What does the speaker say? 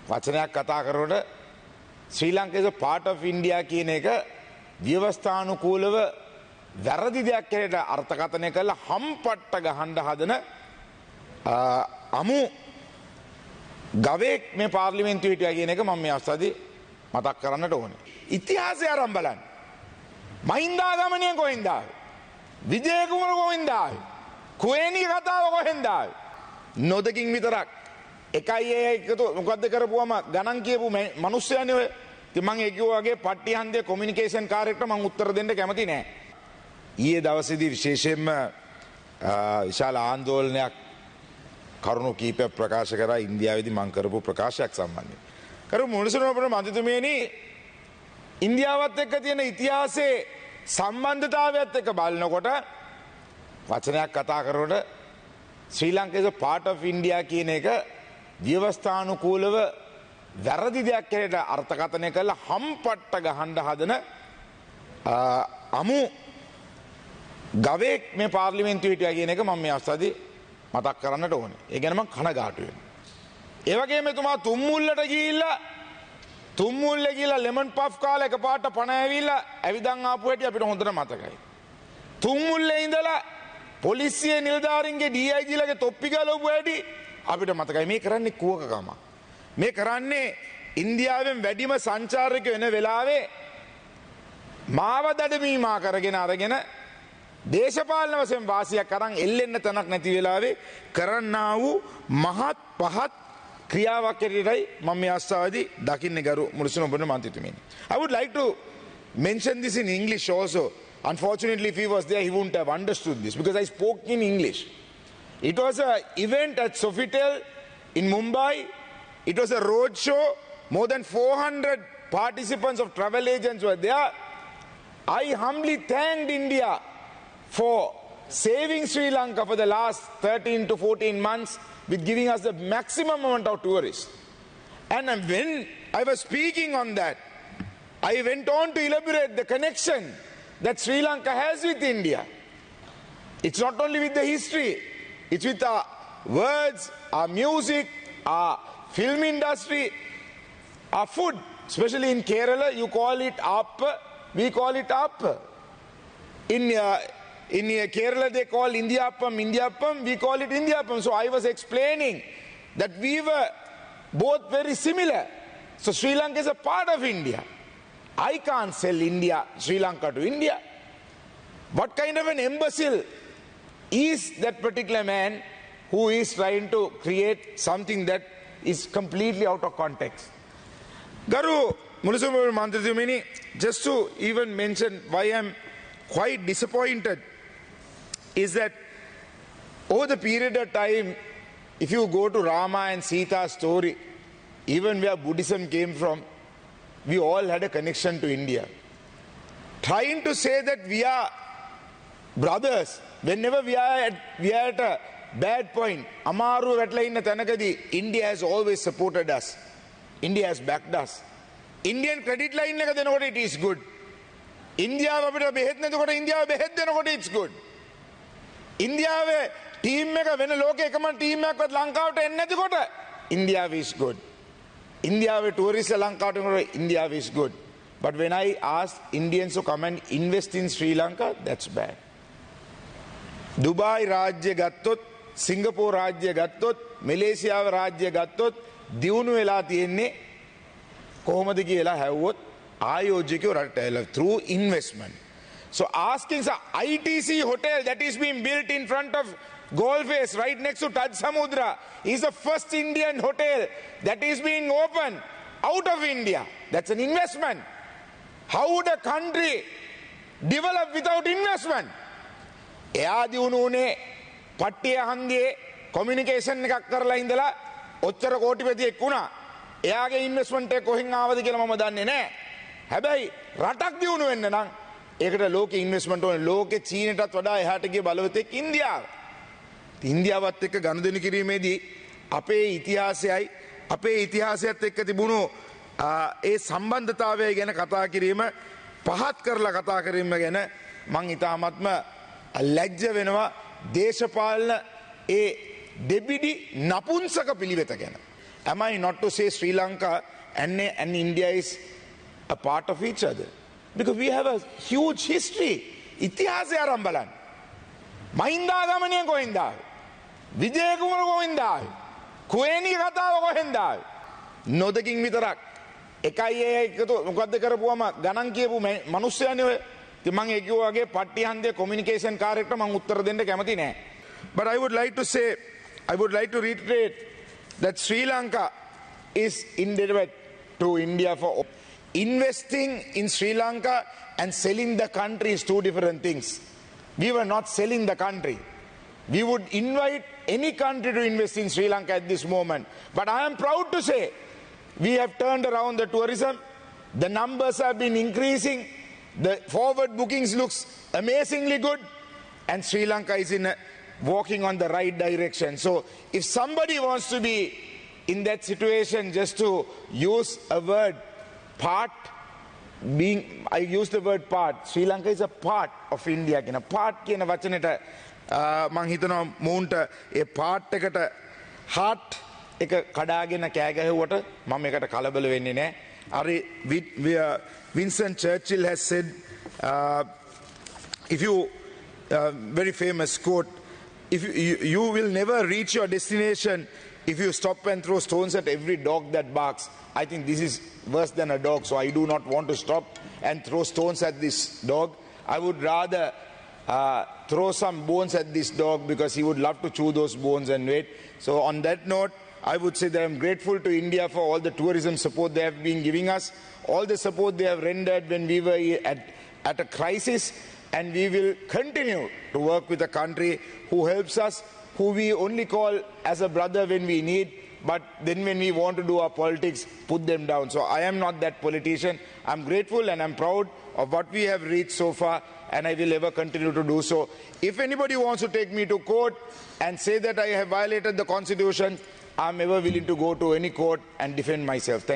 වචනයක් කතා කරනකොට ශ්‍රී Lanka is a part of India කියන එක ව්‍යවස්ථානුකූලව වැරදි දෙයක් කියලා අර්ථකථනය කරලා හම්පට්ට ගහන්න හදන අමු ගවයෙක් මේ පාර්ලිමේන්තුවේ හිටියා කියන එක මම මේ අවස්ථාවේ මතක් කරන්නට ඕනේ. ඉතිහාසය අරන් බලන්න. මහින්දාගමනය කොහෙන්ද ආවේ? විජය කුමාර කොහෙන්ද ආවේ? කුවේණි කතාව කොහෙන්ද ආවේ? නොදකින් විතරක් එකයි ඒ එකතු මොකද්ද කරපුවම ගණන් කියපු මිනිස්සයනේ ඔය. ඉතින් මම ඒ කිව්වා වගේ පට්ටි හන්දේ කොමියුනිකේෂන් කාර්යයකට මම උත්තර දෙන්න කැමති නෑ. ඊයේ දවසේදී විශේෂයෙන්ම විශාල ආందోලනයක් කරුණු කීපයක් ප්‍රකාශ කරා ඉන්දියාවේදී මම කරපු ප්‍රකාශයක් සම්බන්ධයෙන්. කරු මුනිසුනෝපන මන්ත්‍රීතුමියනි ඉන්දියාවත් එක්ක තියෙන ඉතිහාසයේ සම්බන්ධතාවයත් එක්ක බලනකොට වචනයක් කතා කරනකොට ශ්‍රී Lanka is a part of India කියන එක ව්‍යවස්ථානුකූලව වැරදි දෙයක් කියලා අර්ථකථනය කරලා හම්පට්ට ගහන්න හදන අමු ගවයෙක් මේ පාර්ලිමේන්තුවේ හිටියා කියන එක මම මේ අවස්ථාවේ මතක් කරන්නට ඕනේ. ඒ ගැන මම කනගාටු වෙනවා. ඒ වගේම එතුමා තුම්මුල්ලට ගිහිල්ලා ලෙමන් පෆ් කාලා එකපාරට පණ ඇවිල්ලා ඇවිදන් ආපු හැටි අපිට හොඳට මතකයි. තුම්මුල්ලේ ඉඳලා පොලිසිය නිලධාරීන්ගේ DIG ලගේ තොප්පි ගලවපු හැටි අපිට මතකයි. මේ කරන්නේ කුවකකම. මේ කරන්නේ ඉන්දියාවෙන් වැඩිම සංචාරක වෙන වෙලාවේ මාව දඩමීමා කරගෙන අරගෙන දේශපාලන වශයෙන් වාසියක් අරන් එල්ලෙන්න තැනක් නැති වෙලාවේ කරන්නා වූ මහත් පහත් ක්‍රියාවක් ඇරෙයි මම මේ ආස්වාදී දකින්නේ ගරු මුනිසුන ඔබන මන්ත්‍රීතුමියනි. I would like to mention this in English also. Unfortunately, if he was there, he wouldn't have understood this because I spoke in English. It was an event at Sofitel in Mumbai. It was a road show. More than 400 participants of travel agents were there. I humbly thanked India for saving Sri Lanka for the last 13 to 14 months with giving us the maximum amount of tourists. And when I was speaking on that, I went on to elaborate the connection that Sri Lanka has with India. It's not only with the history, it's with our words, our music, our film industry, our food. Especially in Kerala, you call it appa, we call it appa. In Kerala, they call Indiappam, we call it Indiappam. So I was explaining that we were both very similar. So Sri Lanka is a part of India. I can't sell Sri Lanka to India. What kind of an imbecile is that particular man who is trying to create something that is completely out of context? Garu Munisuma Mantrimini, just to even mention why I'm quite disappointed is that over the period of time, if you go to Rama and Sita's story, even where Buddhism came from, we all had a connection to India. Trying to say that we are brothers, whenever we are at a bad point, Amaru Vetlaina Tanakadi, India has always supported us. India has backed us. Indian credit line, it is good. India, it's good. India, team when a local team Lanka India is good. India tourists Lanka India is good. But when I ask Indians to come and invest in Sri Lanka, that's bad. Dubai Rajya Gattot, Singapore Rajya Gattot, Malaysia Rajya Gattot, Diunu Ela Tienne, Kohomadi Ela Havot, Ayojiki through investment. So asking the ITC hotel that is being built in front of Gold Face right next to Taj Samudra is the first Indian hotel that is being opened out of India. That's an investment. How would a country develop without investment? එයාදී උනුනේ පට්ටිය හන්දියේ communication එකක් කරලා ඉඳලා ඔච්චර කෝටිපතියෙක් වුණා. එයාගේ ඉන්වෙස්ට්මන්ට් එක කොහෙන් ආවද කියලා මම දන්නේ නැහැ. හැබැයි රටක් දියුණු වෙන්න නම් ඒකට ලෝකේ ඉන්වෙස්ට්මන්ට් ඕනේ. ලෝකේ චීනටත් වඩා එහාට ගිය බලවතෙක් ඉන්දියාව. ඉන්දියාවත් එක්ක ගනුදෙනු කිරීමේදී අපේ ඉතිහාසයත් එක්ක තිබුණු ඒ සම්බන්ධතාවය ගැන කතා කිරීම පහත් කරලා කතා කිරීම ගැන මං ඉතාමත්ම ලැජ්ජ වෙනවා දේශපාලන ඒ දෙබිඩි නපුංසක පිළිවෙත ගැන. am I not to say Sri Lanka and India is a part of each other? Because we have a huge history. ඉතිහාසය ආරම්භ බලන්න. මහින්දාගමනය කොහෙන්ද ආවේ? විජය කුමාර කොහෙන්ද ආවේ? කුවේණී කතාව කොහෙන්ද ආවේ? නොදකින් විතරක්. එකයි ඒ එකතු මොකද්ද කරපුවම ගණන් කියපු මිනිස්සයනේ ඔය. ඉතින් මම ඒ කිව්වා වගේ පට්ටි හන්දේ කොමියුනිකේෂන් කාර්යයකට මම උත්තර දෙන්න කැමති නෑ. But I would like to say, I would like to reiterate that Sri Lanka is indebted to India for investing in Sri Lanka and selling the country is two different things. We were not selling the country. We would invite any country to invest in Sri Lanka at this moment. But I am proud to say we have turned around the tourism. The numbers have been increasing. The forward bookings looks amazingly good. And Sri Lanka is walking on the right direction. So if somebody wants to be in that situation, just to use a word, part, I use the word part. Sri Lanka is a part of India. A part කියන වචනෙට මං හිතනවා මූන්ට ඒ part එකට heart එක කඩාගෙන කෑ ගැහුවට මම ඒකට කලබල වෙන්නේ නැහැ. හරි Winston Churchill has said if you very famous quote, if you will never reach your destination if you stop and throw stones at every dog that barks. I think this is worse than a dog, so I do not want to stop and throw stones at this dog. I would rather throw some bones at this dog because he would love to chew those bones and wait. So on that note, I would say that I am grateful to India for all the tourism support they have been giving us, all the support they have rendered when we were at a crisis, and we will continue to work with a country who helps us, who we only call as a brother when we need, but then when we want to do our politics, put them down. So I am not that politician. I'm grateful and I'm proud of what we have reached so far, and I will ever continue to do so. If anybody wants to take me to court and say that I have violated the Constitution, I'm ever willing to go to any court and defend myself. Thank you.